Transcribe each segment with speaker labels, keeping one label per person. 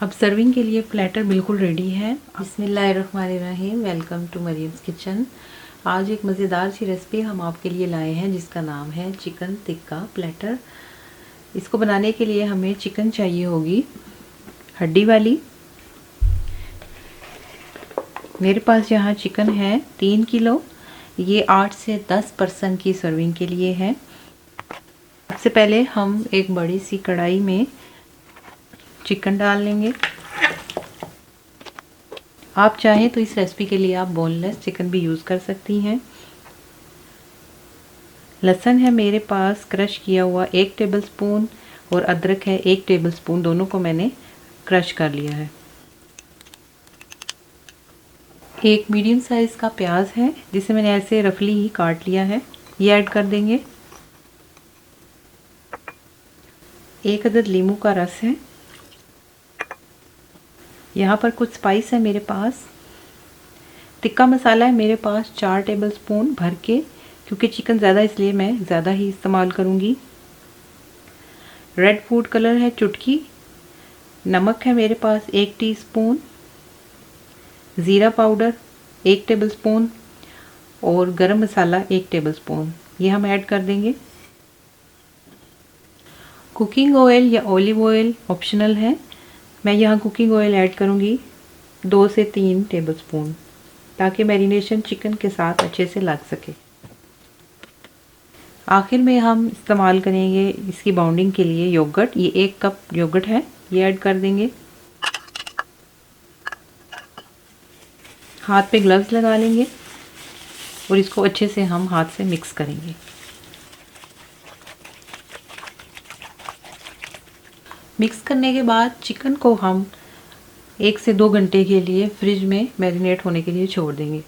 Speaker 1: अब सर्विंग के लिए प्लेटर बिल्कुल रेडी है। बिस्मिल्लाहिर्रहमानिर्रहीम। Welcome to Mariam's kitchen. आज एक मज़ेदार सी रेसिपी हम आपके लिए लाए हैं जिसका नाम है चिकन टिक्का प्लेटर। इसको बनाने के लिए हमें चिकन चाहिए होगी हड्डी वाली। मेरे पास यहाँ चिकन है 3 किलो। ये 8 से 10 पर्सन की सर्विंग के लिए है। सबसे पहले हम एक बड़ी सी कढ़ाई में चिकन डाल लेंगे। आप चाहें तो इस रेसिपी के लिए आप बोनलेस चिकन भी यूज़ कर सकती हैं। लहसुन है मेरे पास क्रश किया हुआ 1 टेबलस्पून और अदरक है 1 टेबलस्पून। दोनों को मैंने क्रश कर लिया है। एक मीडियम साइज़ का प्याज है जिसे मैंने ऐसे रफली ही काट लिया है, ये ऐड कर देंगे। 1 अदद लीमू का रस है। यहाँ पर कुछ स्पाइस है मेरे पास। टिक्का मसाला है मेरे पास 4 टेबलस्पून भर के, क्योंकि चिकन ज़्यादा इसलिए मैं ज़्यादा ही इस्तेमाल करूँगी। रेड फूड कलर है चुटकी। नमक है मेरे पास 1 टीस्पून। ज़ीरा पाउडर 1 टेबलस्पून और गरम मसाला 1 टेबलस्पून, ये हम ऐड कर देंगे। कुकिंग ऑयल या ऑलिव ऑयल ऑप्शनल है। मैं यहाँ कुकिंग ऑयल ऐड करूँगी 2 से 3 टेबलस्पून, ताकि मैरिनेशन चिकन के साथ अच्छे से लग सके। आखिर में हम इस्तेमाल करेंगे इसकी बाउंडिंग के लिए योगर्ट। ये 1 कप योगर्ट है, ये ऐड कर देंगे। हाथ पे ग्लव्स लगा लेंगे और इसको अच्छे से हम हाथ से मिक्स करेंगे। मिक्स करने के बाद चिकन को हम 1 से 2 घंटे के लिए फ्रिज में मैरिनेट होने के लिए छोड़ देंगे।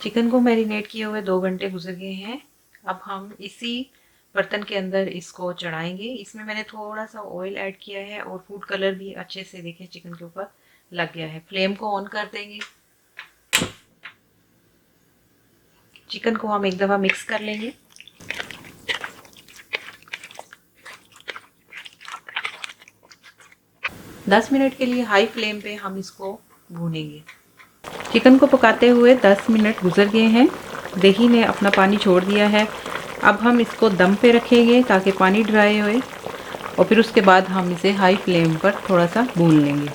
Speaker 1: चिकन को मैरिनेट किए हुए 2 घंटे गुजर गए हैं। अब हम इसी बर्तन के अंदर इसको चढ़ाएंगे। इसमें मैंने थोड़ा सा ऑयल ऐड किया है और फूड कलर भी अच्छे से देखें चिकन के ऊपर लग गया है। फ्लेम को ऑन कर देंगे। चिकन को हम एक दफ़ा मिक्स कर लेंगे। दस मिनट के लिए हाई फ्लेम पे हम इसको भूनेंगे। चिकन को पकाते हुए 10 मिनट गुजर गए हैं। दही ने अपना पानी छोड़ दिया है। अब हम इसको दम पे रखेंगे ताकि पानी ड्राई होए और फिर उसके बाद हम इसे हाई फ्लेम पर थोड़ा सा भून लेंगे।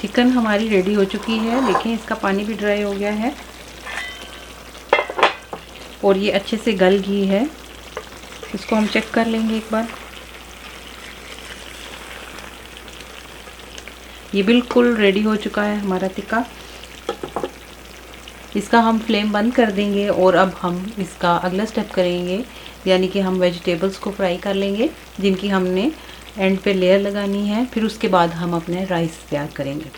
Speaker 1: चिकन हमारी रेडी हो चुकी है। देखें इसका पानी भी ड्राई हो गया है और ये अच्छे से गल गई है। इसको हम चेक कर लेंगे एक बार। ये बिल्कुल रेडी हो चुका है हमारा टिक्का। इसका हम फ्लेम बंद कर देंगे और अब हम इसका अगला स्टेप करेंगे, यानी कि हम वेजिटेबल्स को फ्राई कर लेंगे जिनकी हमने एंड पे लेयर लगानी है। फिर उसके बाद हम अपने राइस तैयार करेंगे।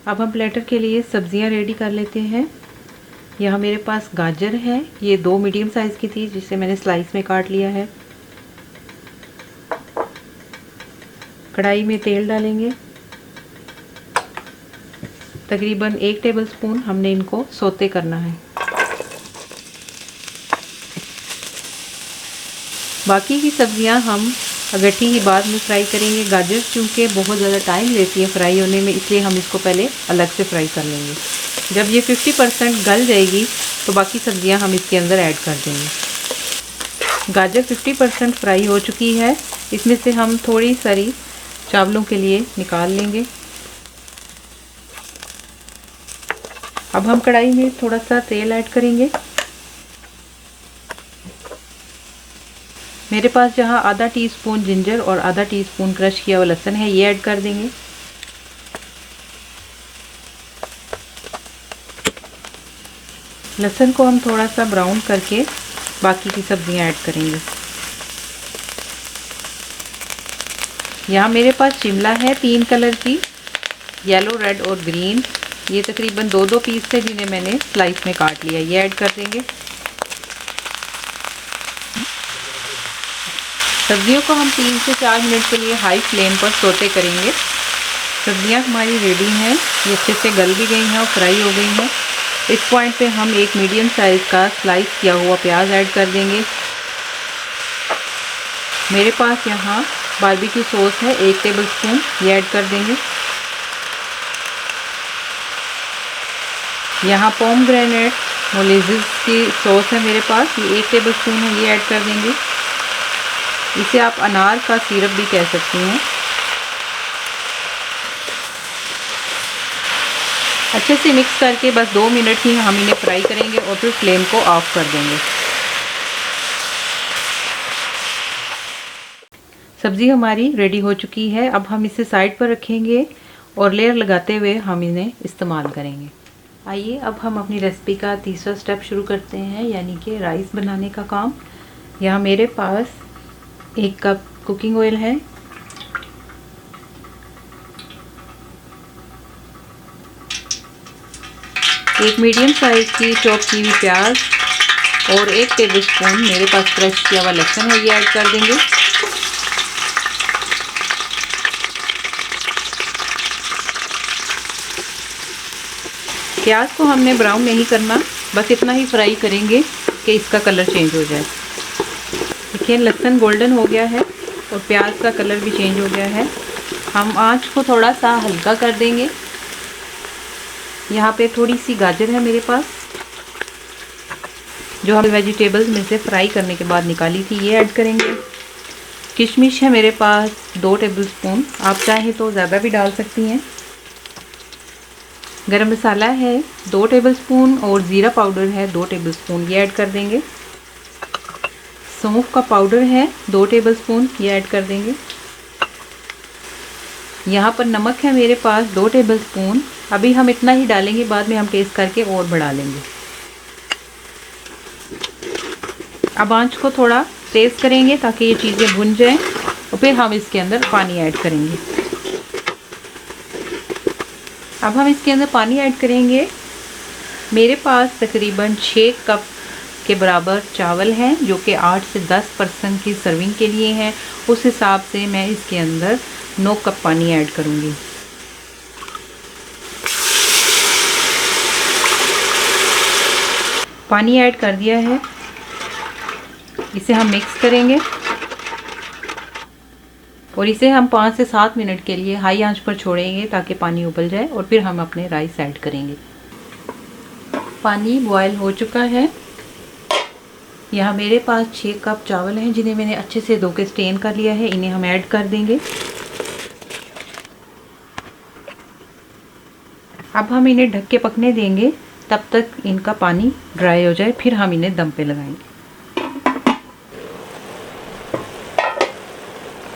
Speaker 1: अब हम प्लेटर के लिए सब्जियां रेडी कर लेते हैं। यहाँ मेरे पास गाजर है, ये 2 मीडियम साइज़ की थी जिसे मैंने स्लाइस में काट लिया है। कढ़ाई में तेल डालेंगे। तकरीबन 1 टेबलस्पून हमने इनको सौते करना है। बाकी की सब्जियां हम अगेठी ही बाद में फ्राई करेंगे। गाजर चूँकि बहुत ज़्यादा टाइम लेती है फ्राई होने में, इसलिए हम इसको पहले अलग से फ्राई कर लेंगे। जब ये 50% गल जाएगी तो बाकी सब्जियां हम इसके अंदर ऐड कर देंगे। गाजर 50% फ्राई हो चुकी है। इसमें से हम थोड़ी सारी चावलों के लिए निकाल लेंगे। अब हम कढ़ाई में थोड़ा सा तेल ऐड करेंगे। मेरे पास जहाँ आधा टीस्पून जिंजर और आधा टीस्पून क्रश किया हुआ लहसुन है, ये ऐड कर देंगे। लहसुन को हम थोड़ा सा ब्राउन करके बाकी की सब्जियां ऐड करेंगे। यहाँ मेरे पास शिमला है 3 कलर की, येलो, रेड और ग्रीन। ये तकरीबन 2-2 पीस थे जिन्हें मैंने स्लाइस में काट लिया, ये ऐड कर देंगे। सब्जियों को हम 3 से 4 मिनट के लिए हाई फ्लेम पर सौते करेंगे। सब्जियां हमारी रेडी हैं, ये अच्छे से गल भी गई हैं और फ्राई हो गई हैं। इस पॉइंट पे हम एक मीडियम साइज़ का स्लाइस किया हुआ प्याज ऐड कर देंगे। मेरे पास यहाँ बारबेक्यू सॉस है 1 टेबलस्पून, ये ऐड कर देंगे। यहाँ पोमग्रेनेट मोलेसेस की सॉस है मेरे पास, ये 1 टेबलस्पून है, ये ऐड कर देंगे। इसे आप अनार का सिरप भी कह सकती हैं। अच्छे से मिक्स करके बस 2 मिनट ही हम इन्हें फ्राई करेंगे और फिर फ्लेम को ऑफ कर देंगे। सब्ज़ी हमारी रेडी हो चुकी है। अब हम इसे साइड पर रखेंगे और लेयर लगाते हुए हम इन्हें इस्तेमाल करेंगे। आइए अब हम अपनी रेसिपी का तीसरा स्टेप शुरू करते हैं, यानी कि राइस बनाने का काम। यहाँ मेरे पास 1 कप कुकिंग ऑयल है, एक मीडियम साइज़ की चॉप की हुई प्याज और 1 टेबलस्पून मेरे पास क्रश किया हुआ लहसुन है, ये ऐड कर देंगे। प्याज को हमने ब्राउन नहीं करना, बस इतना ही फ्राई करेंगे कि इसका कलर चेंज हो जाए। देखिए लहसुन गोल्डन हो गया है और प्याज का कलर भी चेंज हो गया है। हम आंच को थोड़ा सा हल्का कर देंगे। यहाँ पे थोड़ी सी गाजर है मेरे पास, जो हम वेजिटेबल्स में से फ्राई करने के बाद निकाली थी, ये ऐड करेंगे। किशमिश है मेरे पास 2 टेबलस्पून, आप चाहें तो ज़्यादा भी डाल सकती हैं। गरम मसाला है 2 टेबलस्पून और ज़ीरा पाउडर है 2 टेबलस्पून, ये ऐड कर देंगे। सौंफ का पाउडर है 2 टेबलस्पून, ये ऐड कर देंगे। यहाँ पर नमक है मेरे पास 2 टेबलस्पून, अभी हम इतना ही डालेंगे, बाद में हम टेस्ट करके और बढ़ा लेंगे। अब आंच को थोड़ा तेज़ करेंगे ताकि ये चीज़ें भुन जाएं और फिर हम इसके अंदर पानी ऐड करेंगे। अब हम इसके अंदर पानी ऐड करेंगे। मेरे पास तकरीबन 6 कप के बराबर चावल हैं, जो कि 8 से 10% की सर्विंग के लिए हैं। उस हिसाब से मैं इसके अंदर 9 कप पानी ऐड करूँगी। पानी ऐड कर दिया है, इसे हम मिक्स करेंगे और इसे हम 5 से 7 मिनट के लिए हाई आंच पर छोड़ेंगे ताकि पानी उबल जाए और फिर हम अपने राइस ऐड करेंगे। पानी बॉयल हो चुका है। यहाँ मेरे पास 6 कप चावल हैं, जिन्हें मैंने अच्छे से धो के स्टेन कर लिया है, इन्हें हम ऐड कर देंगे। अब हम इन्हें ढक के पकने देंगे, तब तक इनका पानी ड्राई हो जाए, फिर हम इन्हें दम पे लगाएंगे।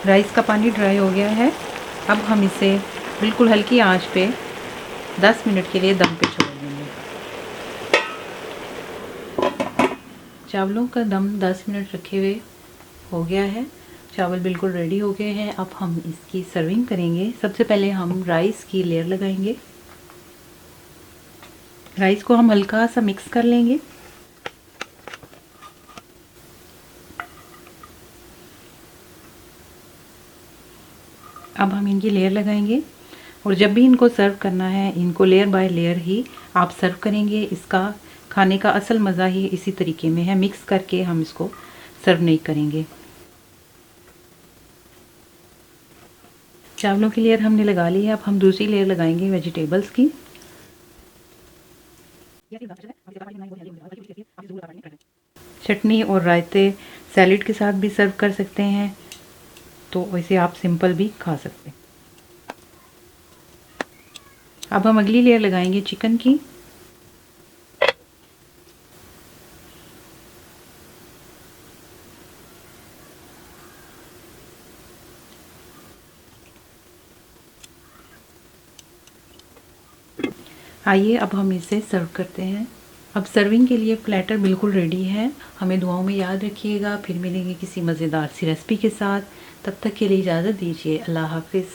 Speaker 1: राइस का पानी ड्राई हो गया है। अब हम इसे बिल्कुल हल्की आंच पे 10 मिनट के लिए दम पे छोड़ देंगे। चावलों का दम 10 मिनट रखे हुए हो गया है, चावल बिल्कुल रेडी हो गए हैं। अब हम इसकी सर्विंग करेंगे। सबसे पहले हम राइस की लेयर लगाएंगे। राइस को हम हल्का सा मिक्स कर लेंगे। अब हम इनकी लेयर लगाएंगे और जब भी इनको सर्व करना है, इनको लेयर बाय लेयर ही आप सर्व करेंगे। इसका खाने का असल मज़ा ही इसी तरीके में है, मिक्स करके हम इसको सर्व नहीं करेंगे। चावलों की लेयर हमने लगा ली है, अब हम दूसरी लेयर लगाएंगे वेजिटेबल्स की। चटनी और रायते सैलेड के साथ भी सर्व कर सकते हैं, तो वैसे आप सिंपल भी खा सकते हैं। अब हम अगली लेयर लगाएंगे चिकन की। आइए अब हम इसे सर्व करते हैं। अब सर्विंग के लिए प्लेटर बिल्कुल रेडी है। हमें दुआओं में याद रखिएगा। फिर मिलेंगे किसी मज़ेदार सी रेसिपी के साथ। तब तक के लिए इजाज़त दीजिए। अल्लाह हाफिज़।